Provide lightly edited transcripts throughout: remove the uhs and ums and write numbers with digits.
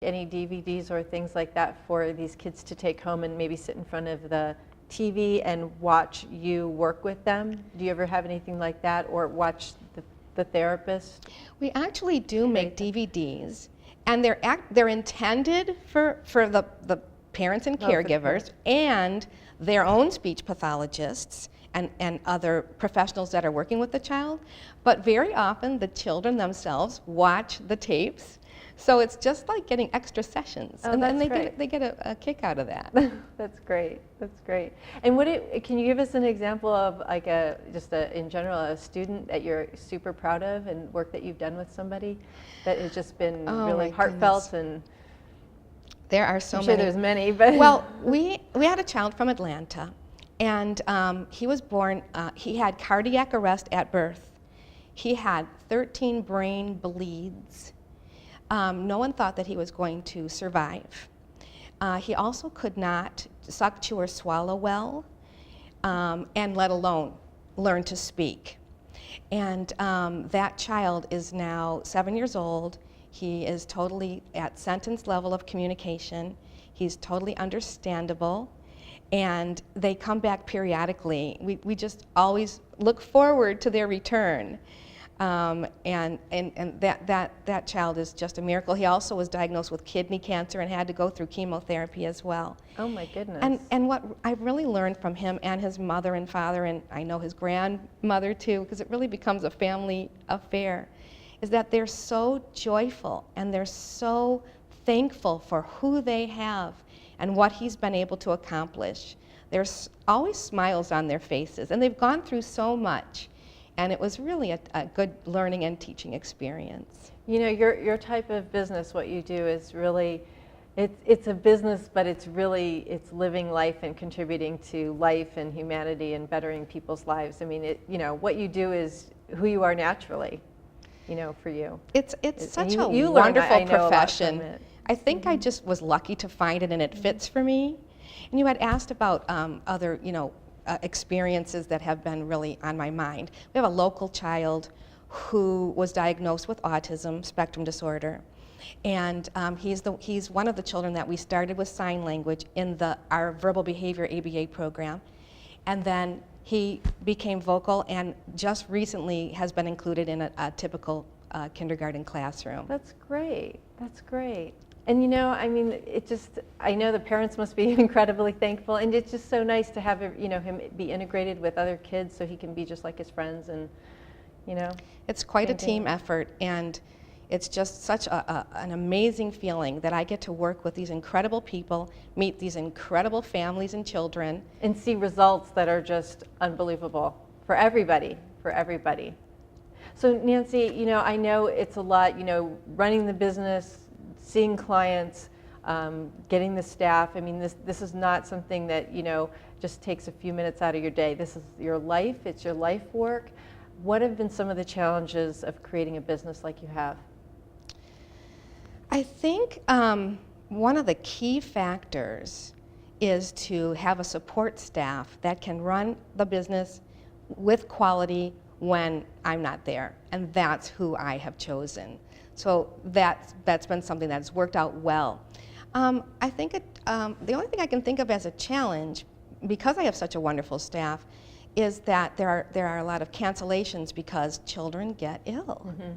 any DVDs or things like that for these kids to take home and maybe sit in front of the TV and watch you work with them? Do you ever have anything like that, or watch the therapist? We actually do make DVDs, and they're intended for the parents and caregivers and their own speech pathologists and other professionals that are working with the child. But very often the children themselves watch the tapes. So it's just like getting extra sessions, and then they get a kick out of that. That's great. That's great. And can you give us an example of like in general, a student that you're super proud of and work that you've done with somebody that has just been really heartfelt? And there are so I'm many. sure there's many, but well, we had a child from Atlanta, and he was born. He had cardiac arrest at birth. He had 13 brain bleeds. No one thought that he was going to survive. He also could not suck, chew, or swallow well, and let alone learn to speak. And that child is now 7 years old. He is totally at sentence level of communication. He's totally understandable. And they come back periodically. We just always look forward to their return. And that child is just a miracle. He also was diagnosed with kidney cancer and had to go through chemotherapy as well. Oh my goodness. And what I've really learned from him and his mother and father, and I know his grandmother too, because it really becomes a family affair, is that they're so joyful and they're so thankful for who they have and what he's been able to accomplish. There's always smiles on their faces, and they've gone through so much. And it was really a good learning and teaching experience. You know, your type of business, what you do is really, it's a business, but it's living life and contributing to life and humanity and bettering people's lives. I mean, what you do is who you are naturally, for you. It's such a wonderful profession. I think I just was lucky to find it, and it fits for me. And you had asked about other, experiences that have been really on my mind. We have a local child who was diagnosed with autism spectrum disorder, and he's one of the children that we started with sign language in our verbal behavior ABA program, and then he became vocal and just recently has been included in a typical kindergarten classroom. That's great. That's great. And I know the parents must be incredibly thankful, and it's just so nice to have him be integrated with other kids so he can be just like his friends, and It's quite a team effort, and it's just such an amazing feeling that I get to work with these incredible people, meet these incredible families and children. And see results that are just unbelievable for everybody, So Nancy, I know it's a lot, running the business, seeing clients, getting the staff. I mean, this is not something that, just takes a few minutes out of your day. This is your life, it's your life work. What have been some of the challenges of creating a business like you have? I think one of the key factors is to have a support staff that can run the business with quality when I'm not there, and that's who I have chosen. So that's been something that's worked out well. I think the only thing I can think of as a challenge, because I have such a wonderful staff, is that there are a lot of cancellations because children get ill. Mm-hmm.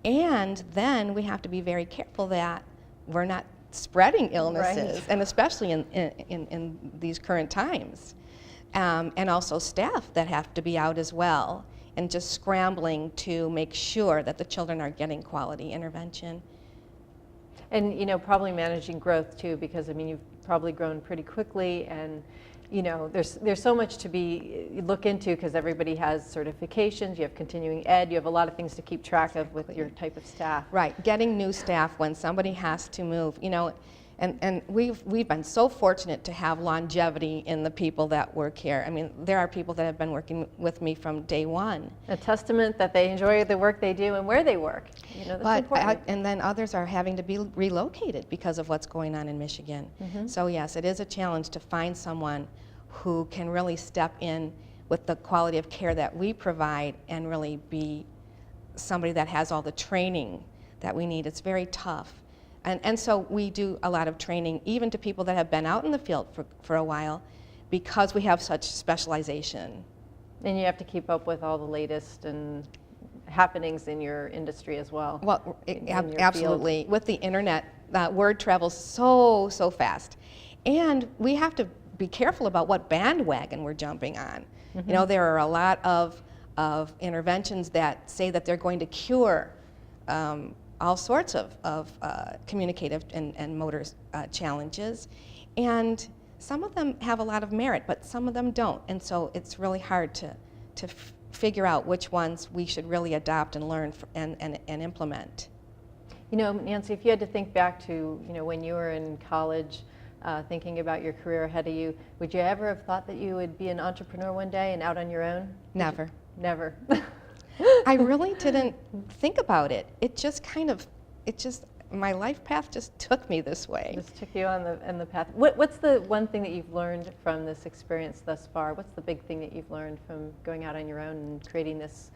And then we have to be very careful that we're not spreading illnesses, right. And especially in these current times. And also staff that have to be out as well, and just scrambling to make sure that the children are getting quality intervention. And probably managing growth too, because you've probably grown pretty quickly, and there's so much to look into, because everybody has certifications, you have continuing ed, you have a lot of things to keep track of with your type of staff. Right, getting new staff when somebody has to move, and we've been so fortunate to have longevity in the people that work here. I mean, there are people that have been working with me from day one. A testament that they enjoy the work they do and where they work. That's important. And then others are having to be relocated because of what's going on in Michigan. Mm-hmm. So yes, it is a challenge to find someone who can really step in with the quality of care that we provide and really be somebody that has all the training that we need. It's very tough. And so we do a lot of training, even to people that have been out in the field for a while, because we have such specialization. And you have to keep up with all the latest and happenings in your industry as well. Well, in your absolutely. field. With the internet, word travels so fast. And we have to be careful about what bandwagon we're jumping on. Mm-hmm. You know, there are a lot of interventions that say that they're going to cure all sorts of communicative and motor challenges. And some of them have a lot of merit, but some of them don't. And so it's really hard to figure out which ones we should really adopt and learn and implement. You know, Nancy, if you had to think back to, when you were in college, thinking about your career ahead of you, would you ever have thought that you would be an entrepreneur one day and out on your own? Never. Never. I really didn't think about it. My life path just took me this way. Just took you on the path. What's the one thing that you've learned from this experience thus far? What's the big thing that you've learned from going out on your own and creating this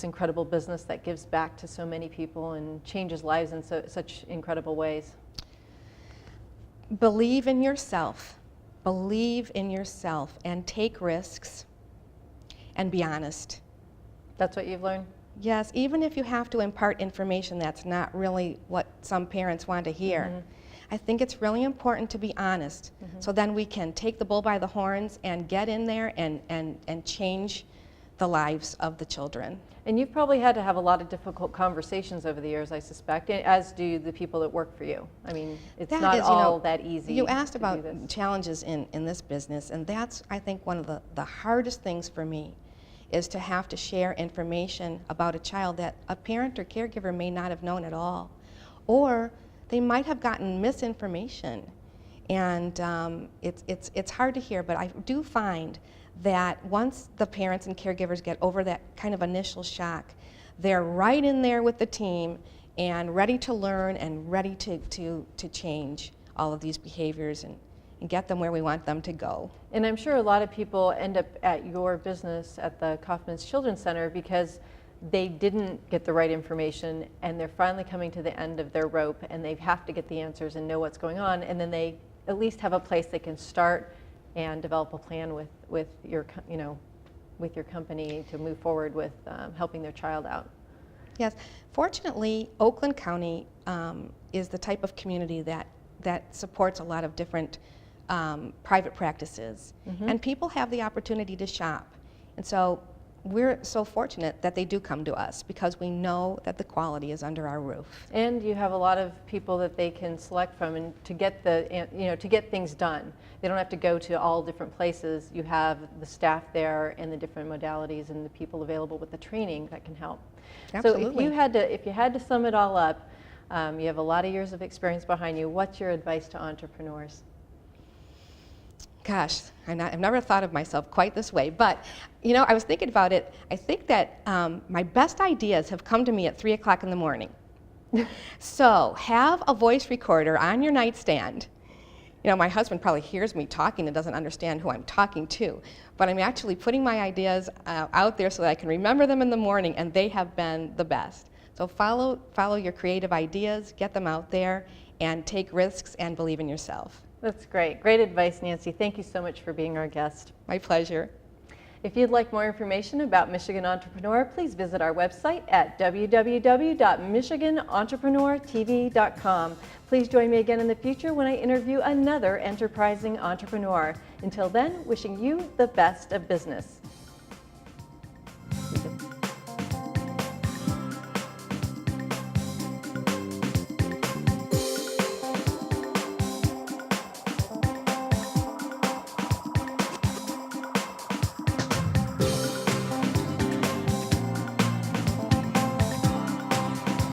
incredible business that gives back to so many people and changes lives in such incredible ways? Believe in yourself. Believe in yourself and take risks and be honest. That's what you've learned? Yes, even if you have to impart information that's not really what some parents want to hear. Mm-hmm. I think it's really important to be honest. Mm-hmm. So then we can take the bull by the horns and get in there and change the lives of the children. And you've probably had to have a lot of difficult conversations over the years, I suspect, as do the people that work for you. I mean, it's not all that easy. You asked about challenges in this business, and that's, I think, one of the hardest things for me, is to have to share information about a child that a parent or caregiver may not have known at all. Or they might have gotten misinformation. And it's hard to hear, but I do find that once the parents and caregivers get over that kind of initial shock, they're right in there with the team and ready to learn and ready to change all of these behaviors and get them where we want them to go. And I'm sure a lot of people end up at your business at the Kaufman's Children's Center because they didn't get the right information and they're finally coming to the end of their rope and they have to get the answers and know what's going on, and then they at least have a place they can start and develop a plan with your company to move forward with helping their child out. Yes, fortunately, Oakland County is the type of community that supports a lot of different private practices, mm-hmm. and people have the opportunity to shop. And so we're so fortunate that they do come to us because we know that the quality is under our roof. And you have a lot of people that they can select from, and to get to get things done. They don't have to go to all different places. You have the staff there and the different modalities and the people available with the training that can help. Absolutely. So if you had to sum it all up, you have a lot of years of experience behind you. What's your advice to entrepreneurs? Gosh, I've never thought of myself quite this way, but I was thinking about it. I think that my best ideas have come to me at 3 o'clock in the morning. So have a voice recorder on your nightstand. My husband probably hears me talking and doesn't understand who I'm talking to, but I'm actually putting my ideas out there so that I can remember them in the morning, and they have been the best. So follow your creative ideas, get them out there, and take risks and believe in yourself. That's great. Great advice, Nancy. Thank you so much for being our guest. My pleasure. If you'd like more information about Michigan Entrepreneur, please visit our website at www.michiganentrepreneurtv.com. Please join me again in the future when I interview another enterprising entrepreneur. Until then, wishing you the best of business.